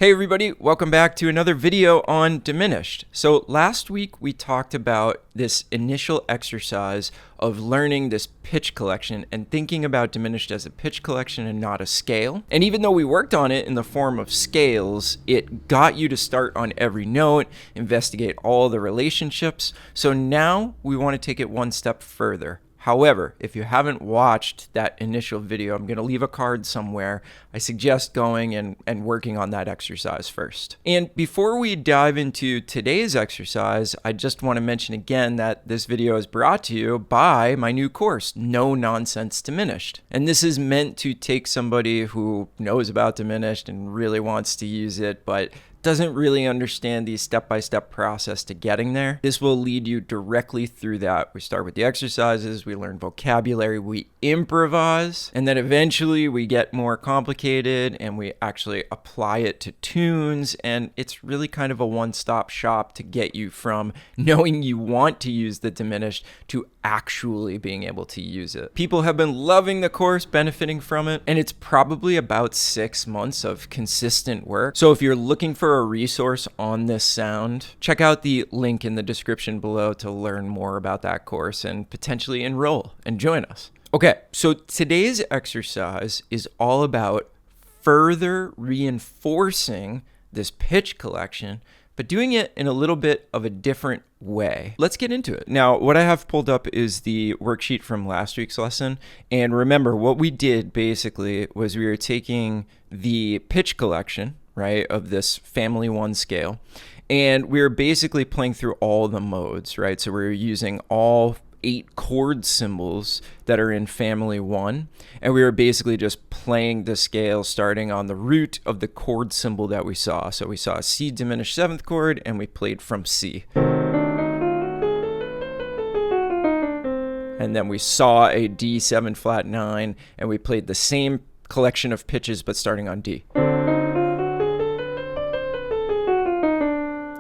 Hey everybody, welcome back to another video on Diminished. So last week we talked about this initial exercise of learning this pitch collection and thinking about Diminished as a pitch collection and not a scale. And even though we worked on it in the form of scales, it got you to start on every note, investigate all the relationships. So now we want to take it one step further. However, if you haven't watched that initial video, I'm going to leave a card somewhere. I suggest going and working on that exercise first. And before we dive into today's exercise, I just want to mention again that this video is brought to you by my new course, No-Nonsense Diminished. And this is meant to take somebody who knows about Diminished and really wants to use it, but doesn't really understand the step-by-step process to getting there. This will lead you directly through that. We start with the exercises, we learn vocabulary, we improvise, and then eventually we get more complicated and we actually apply it to tunes, and it's really kind of a one-stop shop to get you from knowing you want to use the diminished to actually being able to use it. People have been loving the course, benefiting from it, and it's probably about 6 months of consistent work. So if you're looking for a resource on this sound, check out the link in the description below to learn more about that course and potentially enroll and join us. Okay, so today's exercise is all about further reinforcing this pitch collection, but doing it in a little bit of a different way. Let's get into it. Now, what I have pulled up is the worksheet from last week's lesson. And remember, what we did basically was we were taking the pitch collection, right, of this family 1 scale, and we were basically playing through all the modes, right? So we're using all 8 chord symbols that are in family 1, and we were basically just playing the scale starting on the root of the chord symbol that we saw. So we saw a C diminished 7th chord and we played from C. And then we saw a D7 flat 9 and we played the same collection of pitches but starting on D.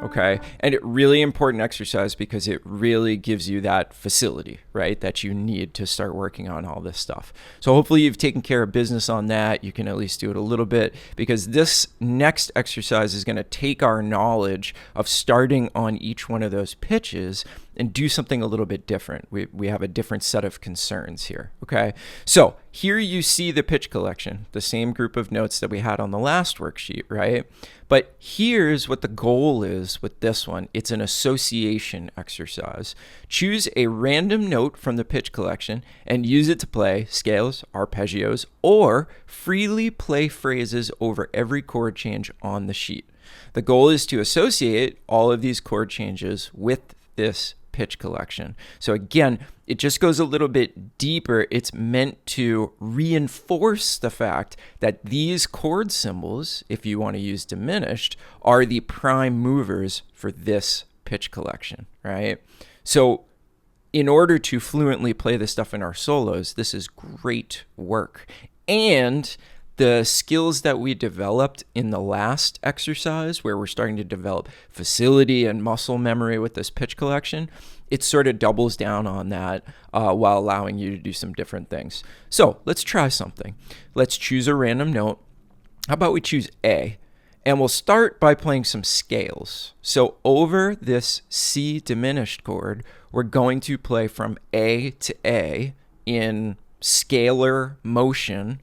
Okay, and it really important exercise because it really gives you that facility, right, that you need to start working on all this stuff. So hopefully you've taken care of business on that. You can at least do it a little bit, because this next exercise is going to take our knowledge of starting on each one of those pitches and do something a little bit different. We have a different set of concerns here, okay? So here you see the pitch collection, the same group of notes that we had on the last worksheet, right? But here's what the goal is with this one. It's an association exercise. Choose a random note from the pitch collection and use it to play scales, arpeggios, or freely play phrases over every chord change on the sheet. The goal is to associate all of these chord changes with this pitch collection. So again, it just goes a little bit deeper. It's meant to reinforce the fact that these chord symbols, if you want to use diminished, are the prime movers for this pitch collection, right? So in order to fluently play this stuff in our solos, this is great work. And the skills that we developed in the last exercise, where we're starting to develop facility and muscle memory with this pitch collection, it sort of doubles down on that while allowing you to do some different things. So let's try something. Let's choose a random note. How about we choose A? And we'll start by playing some scales. So over this C diminished chord, we're going to play from A to A in scalar motion,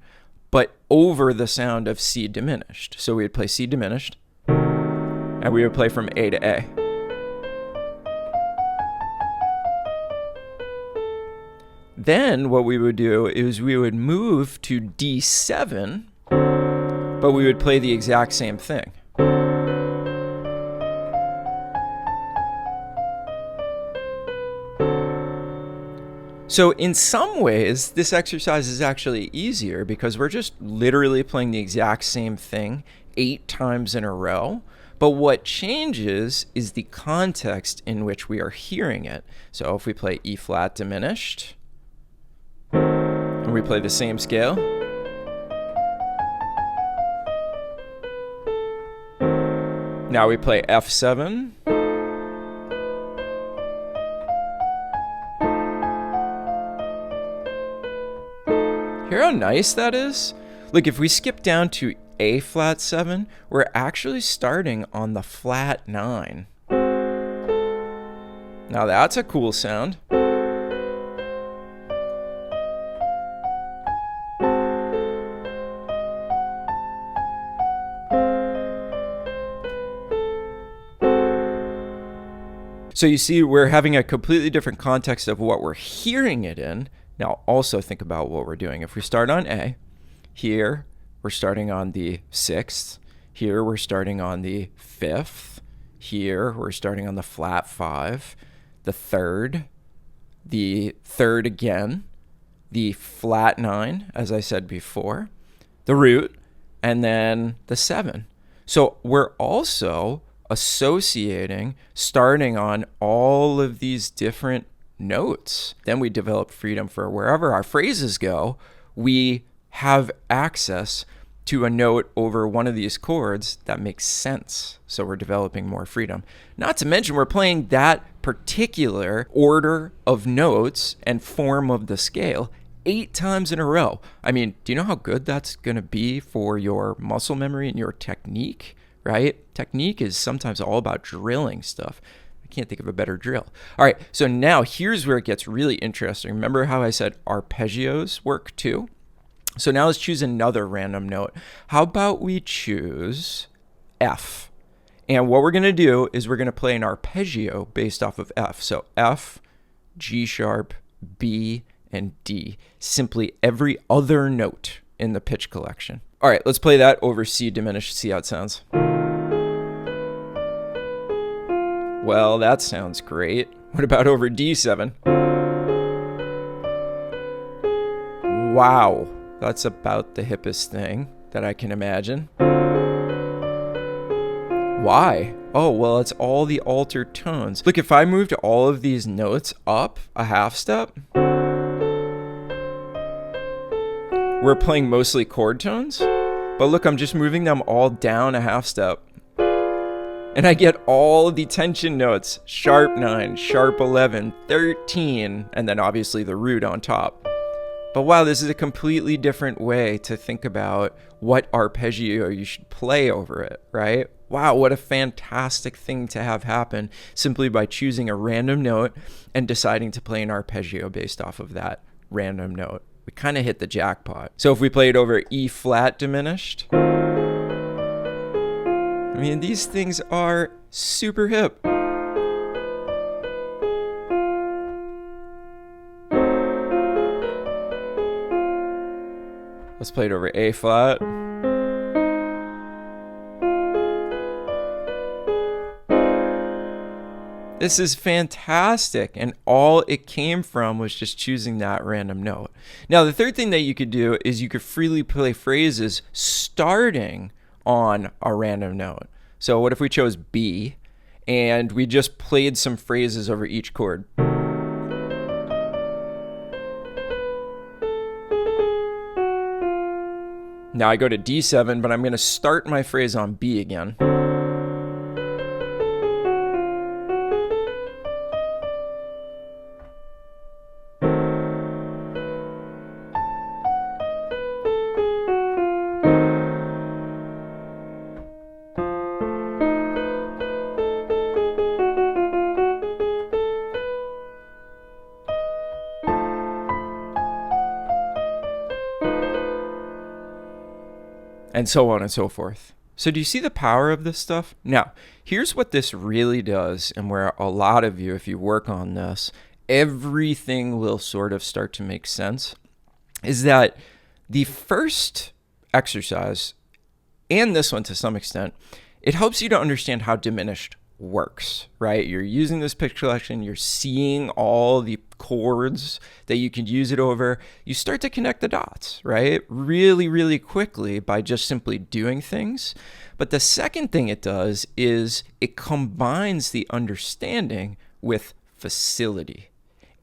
but over the sound of C diminished. So we would play C diminished, and we would play from A to A. Then what we would do is we would move to D7, but we would play the exact same thing. So in some ways, this exercise is actually easier because we're just literally playing the exact same thing 8 times in a row. But what changes is the context in which we are hearing it. So if we play E flat diminished, and we play the same scale, now we play F7, hear how nice that is? Look, if we skip down to A flat 7, we're actually starting on the flat 9. Now that's a cool sound. So you see, we're having a completely different context of what we're hearing it in. Now also think about what we're doing. If we start on A, here we're starting on the 6th, here we're starting on the 5th, here we're starting on the flat 5, the 3rd again, the flat 9, as I said before, the root, and then the 7. So we're also associating, starting on all of these different notes. Then we develop freedom for wherever our phrases go, we have access to a note over one of these chords that makes sense. So we're developing more freedom. Not to mention we're playing that particular order of notes and form of the scale 8 times in a row. I mean, do you know how good that's going to be for your muscle memory and your technique? Right? Technique is sometimes all about drilling stuff. I can't think of a better drill. All right, so now here's where it gets really interesting. Remember how I said arpeggios work too? So now let's choose another random note. How about we choose F? And what we're going to do is we're going to play an arpeggio based off of F. So F, G sharp, B, and D. Simply every other note in the pitch collection. All right, let's play that over C diminished, see how it sounds. Well, that sounds great. What about over D7? Wow, that's about the hippest thing that I can imagine. Why? Oh, well, it's all the altered tones. Look, if I moved all of these notes up a half step, we're playing mostly chord tones, but look, I'm just moving them all down a half step. And I get all the tension notes, sharp 9, sharp 11, 13, and then obviously the root on top. But wow, this is a completely different way to think about what arpeggio you should play over it, right? Wow, what a fantastic thing to have happen simply by choosing a random note and deciding to play an arpeggio based off of that random note. We kind of hit the jackpot. So if we played over E flat diminished, I mean, these things are super hip. Let's play it over A flat. This is fantastic, and all it came from was just choosing that random note. Now, the third thing that you could do is you could freely play phrases starting on a random note. So what if we chose B and we just played some phrases over each chord? Now I go to D7, but I'm going to start my phrase on B again. And so on and so forth. So do you see the power of this stuff? Now, here's what this really does, and where a lot of you, if you work on this, everything will sort of start to make sense, is that the first exercise, and this one to some extent, it helps you to understand how diminished works, right? You're using this pitch collection, you're seeing all the chords that you can use it over. You start to connect the dots, right? Really, really quickly by just simply doing things. But the second thing it does is it combines the understanding with facility.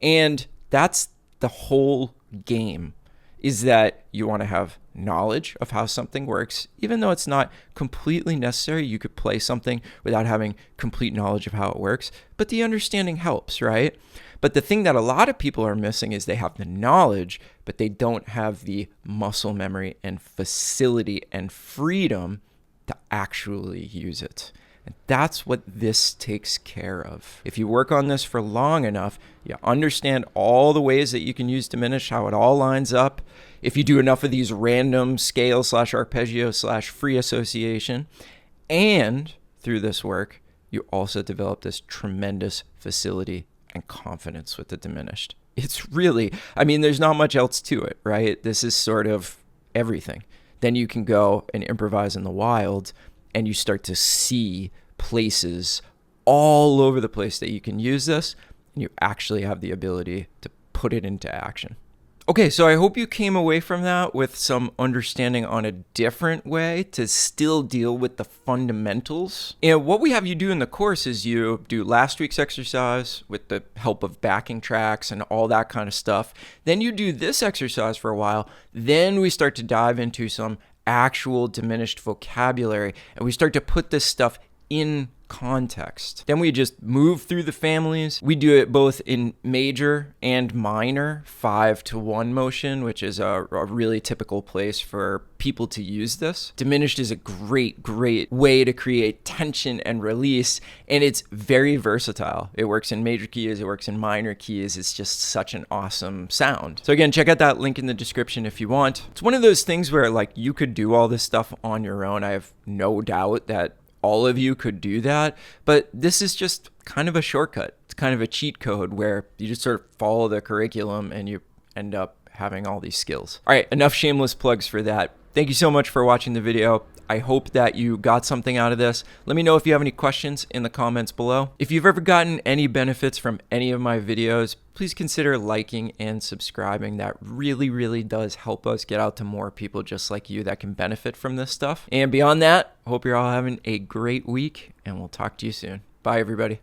And that's the whole game, is that you want to have knowledge of how something works. Even though it's not completely necessary, you could play something without having complete knowledge of how it works, but the understanding helps, right? But the thing that a lot of people are missing is they have the knowledge, but they don't have the muscle memory and facility and freedom to actually use it. And that's what this takes care of. If you work on this for long enough, you understand all the ways that you can use diminished, how it all lines up. If you do enough of these random scale / arpeggio / free association, and through this work, you also develop this tremendous facility and confidence with the diminished. It's really, there's not much else to it, right? This is sort of everything. Then you can go and improvise in the wild, and you start to see places all over the place that you can use this, and you actually have the ability to put it into action. Okay, so I hope you came away from that with some understanding on a different way to still deal with the fundamentals. And what we have you do in the course is you do last week's exercise with the help of backing tracks and all that kind of stuff. Then you do this exercise for a while. Then we start to dive into some actual diminished vocabulary, and we start to put this stuff in context. Then we just move through the families. We do it both in major and minor 5-to-1 motion, which is a really typical place for people to use this. Diminished is a great way to create tension and release, and it's very versatile. It works in major keys, it works in minor keys. It's just such an awesome sound. So again, check out that link in the description if you want. It's one of those things where you could do all this stuff on your own. I have no doubt that all of you could do that, but this is just kind of a shortcut. It's kind of a cheat code where you just sort of follow the curriculum and you end up having all these skills. All right, enough shameless plugs for that. Thank you so much for watching the video. I hope that you got something out of this. Let me know if you have any questions in the comments below. If you've ever gotten any benefits from any of my videos, please consider liking and subscribing. That really does help us get out to more people just like you that can benefit from this stuff. And beyond that, I hope you're all having a great week, and we'll talk to you soon. Bye, everybody.